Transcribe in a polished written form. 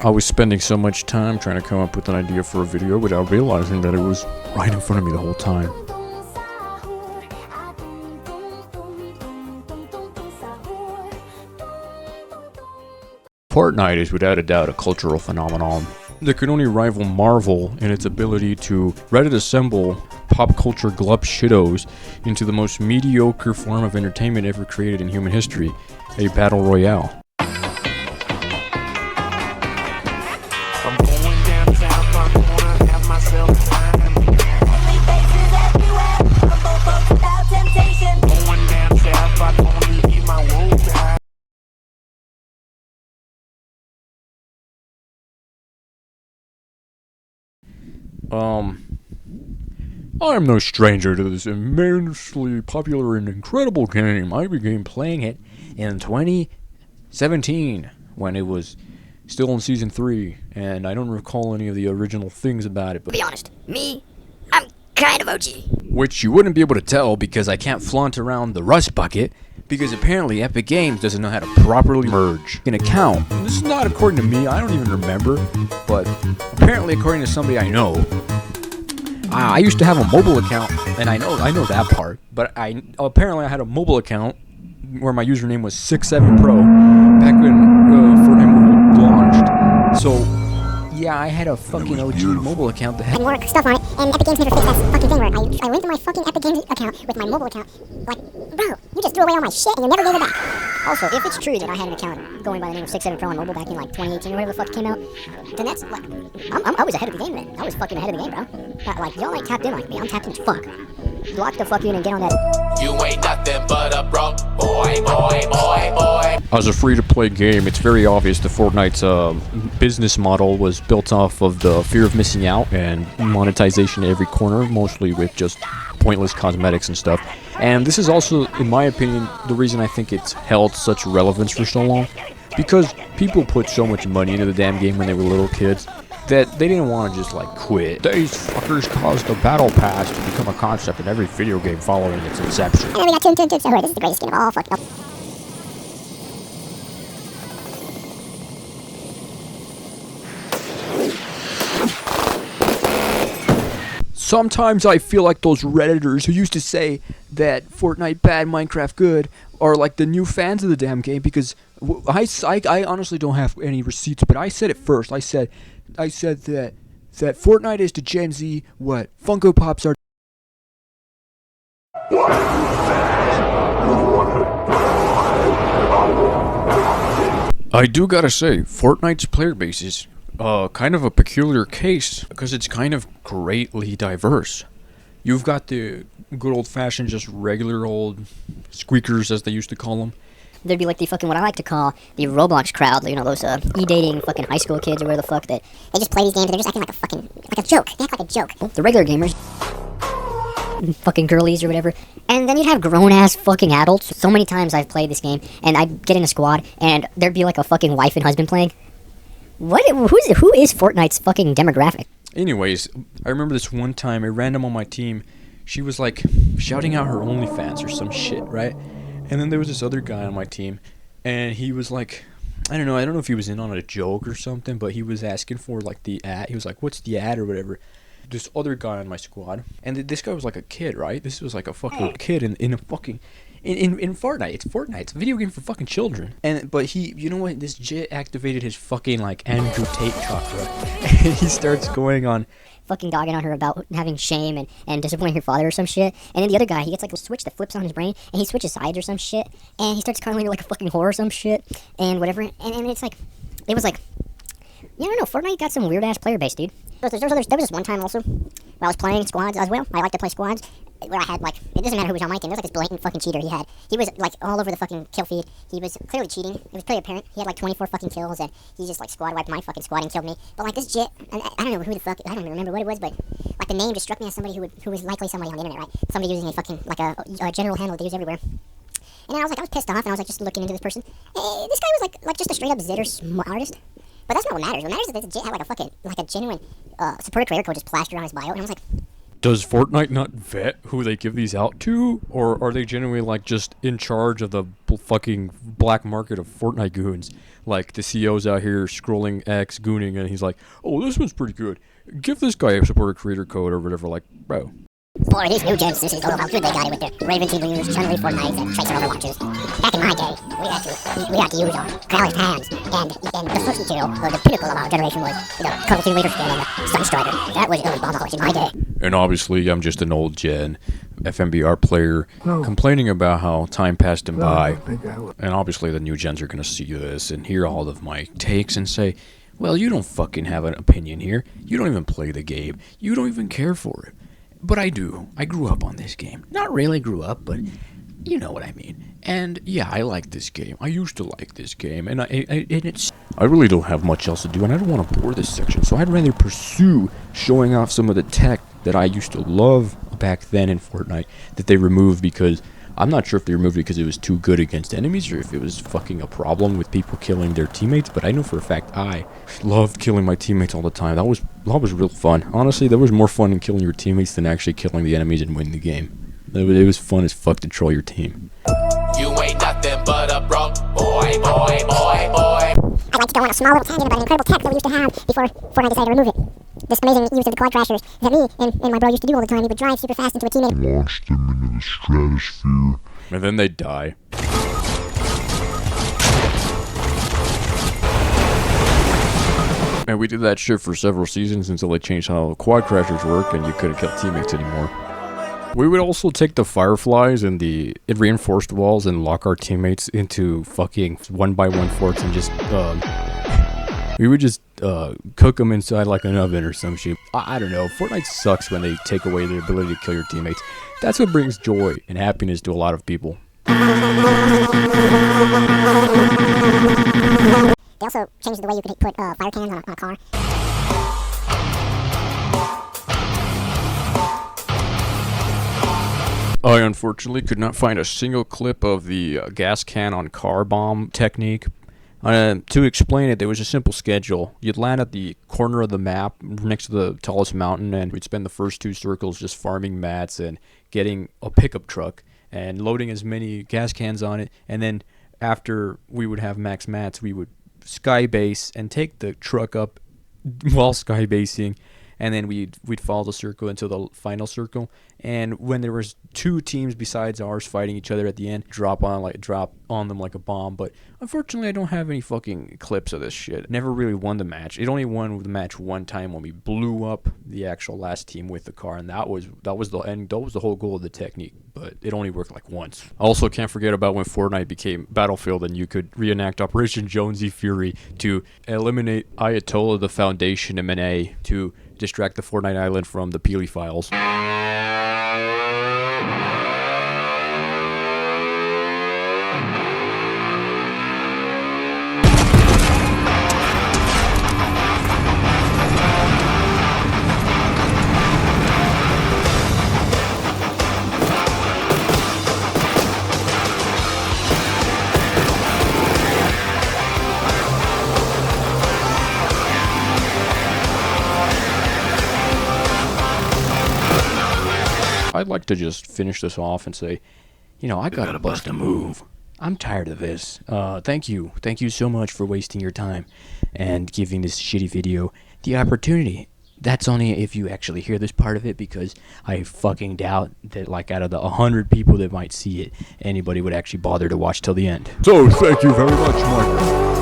I was spending so much time trying to come up with an idea for a video without realizing that it was right in front of me the whole time. Fortnite is without a doubt a cultural phenomenon that could only rival Marvel in its ability to ready to assemble pop culture glub shitos into the most mediocre form of entertainment ever created in human history, a battle royale. I'm going downtown, I wanna have myself time. Going down south, I wanna get my road high. I'm no stranger to this immensely popular and incredible game. I began playing it in 2017 when it was still in Season 3, and I don't recall any of the original things about it, but To be honest, I'm kind of OG. which you wouldn't be able to tell because I can't flaunt around the Rust bucket, because apparently Epic Games doesn't know how to properly merge an account. And this is not according to me, I don't even remember, but apparently according to somebody I know, I used to have a mobile account, and I know that part, but apparently I had a mobile account where my username was 67Pro back when Fortnite Mobile launched. So yeah, I had a fucking OG mobile account that had more stuff on it, and Epic Games never fixed that fucking thing where I linked my fucking Epic Games account with my mobile account. Like, bro, you just threw away all my shit and you never gave it back. Also, if it's true that I had an account going by the name of 67 Pro on mobile back in like 2018 or whatever the fuck it came out, then that's like, I was ahead of the game then. I was fucking ahead of the game, bro. Like, y'all ain't tapped in like me. I'm tapped in as fuck. Lock the fuck in and get on that. You ain't nothing but a broke boy. As a free-to-play game, it's very obvious that Fortnite's business model was built off of the fear of missing out and monetization at every corner, mostly with just pointless cosmetics and stuff. And this is also, in my opinion, the reason I think it's held such relevance for so long, because people put so much money into the damn game when they were little kids that they didn't want to just like quit. These fuckers caused the battle pass to become a concept in every video game following its inception. And then we got Toon Toon. So this is the greatest skin of all fucking. Sometimes I feel like those Redditors who used to say that Fortnite bad, Minecraft good, are like the new fans of the damn game, because I honestly don't have any receipts, but I said it first. I said that Fortnite is to Gen Z what Funko Pops are. I do gotta say, Fortnite's player base is kind of a peculiar case, because it's kind of greatly diverse. You've got the good old-fashioned, just regular old squeakers, as they used to call them. There'd be like the fucking, what I like to call the Roblox crowd, you know, those e-dating fucking high school kids or where the fuck that They just play these games and they're just acting like a joke. They act like a joke. the regular gamers, fucking girlies or whatever, and then you'd have grown-ass fucking adults. So many times I've played this game, and I'd get in a squad, and there'd be like a fucking wife and husband playing. Who is Fortnite's fucking demographic? Anyways, I remember this one time, a random on my team, she was like shouting out her OnlyFans or some shit, right? And then there was this other guy on my team, and he was like, I don't know if he was in on a joke or something, but he was asking for like the ad. He was like, what's the ad or whatever. This other guy on my squad, and this guy was like a kid, right? This was like a fucking kid in a fucking in Fortnite. It's Fortnite. It's a video game for fucking children. But he, you know what? This jit activated his fucking like Andrew Tate chakra, and he starts going on. Fucking dogging on her about having shame and disappointing her father or some shit. And then the other guy, he gets like a switch that flips on his brain, and he switches sides or some shit, and he starts calling her like a fucking whore or some shit, and whatever. And it's like, it was like, yeah, I don't know, Fortnite got some weird ass player base, dude. There was this one time also when I was playing squads as well. I like to play squads where I had like, it doesn't matter who was on my team. There was like this blatant fucking cheater he was like all over the fucking kill feed. He was clearly cheating. It was pretty apparent. He had like 24 fucking kills, and he just like squad wiped my fucking squad and killed me. But like this jit, and I don't know who the fuck, I don't remember what it was, but like the name just struck me as somebody who was likely somebody on the internet, right? Somebody using a fucking like a general handle they use everywhere. And then I was pissed off, and I was like just looking into this person. Hey, this guy was like just a straight up zitter artist. But that's not what matters. What matters is that this jit had like a genuine supporter creator code just plastered on his bio, and I was like, Does Fortnite not vet who they give these out to, or are they genuinely like just in charge of the fucking black market of Fortnite goons? Like, the CEO's out here scrolling X, gooning, and he's like, oh, this one's pretty good. Give this guy a supporter creator code or whatever. Like, bro. For these new gens, this is how good they got it with their Raven Team Leaders, Chun-Li Fortnite, and Tracer Overwatches. Back in my day, we had to use our Growlithe hands, and the first material, or the pinnacle of our generation was the Colonel Team Leader skin and the Sun Strider. That was bomb in my day. And obviously, I'm just an old gen FMBR player complaining about how time passed him by. And obviously, the new gens are going to see this and hear all of my takes and say, well, you don't fucking have an opinion here. You don't even play the game. You don't even care for it. But I do. I grew up on this game. Not really grew up, but you know what I mean. And yeah, I like this game. I used to like this game, and I really don't have much else to do, and I don't want to bore this section. So I'd rather pursue showing off some of the tech that I used to love back then in Fortnite that they removed, because I'm not sure if they removed it because it was too good against enemies or if it was fucking a problem with people killing their teammates. But I know for a fact I loved killing my teammates all the time. That was real fun. Honestly, there was more fun in killing your teammates than actually killing the enemies and winning the game. It was fun as fuck to troll your team. You ain't nothing but a broke boy, boy, boy, boy. I'd like to go on a small little tangent about an incredible tech that we used to have before Fortnite decided to remove it. This amazing use of the quad crashers that me and my bro used to do all the time. We would drive super fast into a teammate. Launch them into the stratosphere. And then they die. And we did that shit for several seasons until they changed how quad crashers work and you couldn't kill teammates anymore. We would also take the fireflies and the reinforced walls and lock our teammates into fucking 1x1 forts and just, we would just, cook them inside like an oven or some shit. I don't know. Fortnite sucks when they take away the ability to kill your teammates. That's what brings joy and happiness to a lot of people. They also changed the way you could put fire cannons on a car. I unfortunately could not find a single clip of the gas can on car bomb technique. To explain it, there was a simple schedule. You'd land at the corner of the map next to the tallest mountain, and we'd spend the first 2 circles just farming mats and getting a pickup truck and loading as many gas cans on it. And then after we would have max mats, we would skybase and take the truck up while skybasing. And then we'd follow the circle until the final circle. And when there was 2 teams besides ours fighting each other at the end, drop on them like a bomb. But unfortunately, I don't have any fucking clips of this shit. Never really won the match. It only won the match one time when we blew up the actual last team with the car, and that was the end. That was the whole goal of the technique. But it only worked like once. I also can't forget about when Fortnite became Battlefield and you could reenact Operation Jonesy Fury to eliminate Ayatollah the Foundation MNA to distract the Fortnite island from the Peely files. I'd like to just finish this off and say, you know, I gotta bust a move. I'm tired of this. Thank you so much for wasting your time and giving this shitty video the opportunity. That's only if you actually hear this part of it, because I fucking doubt that, like, out of the 100 people that might see it, anybody would actually bother to watch till the end. So, thank you very much, Michael.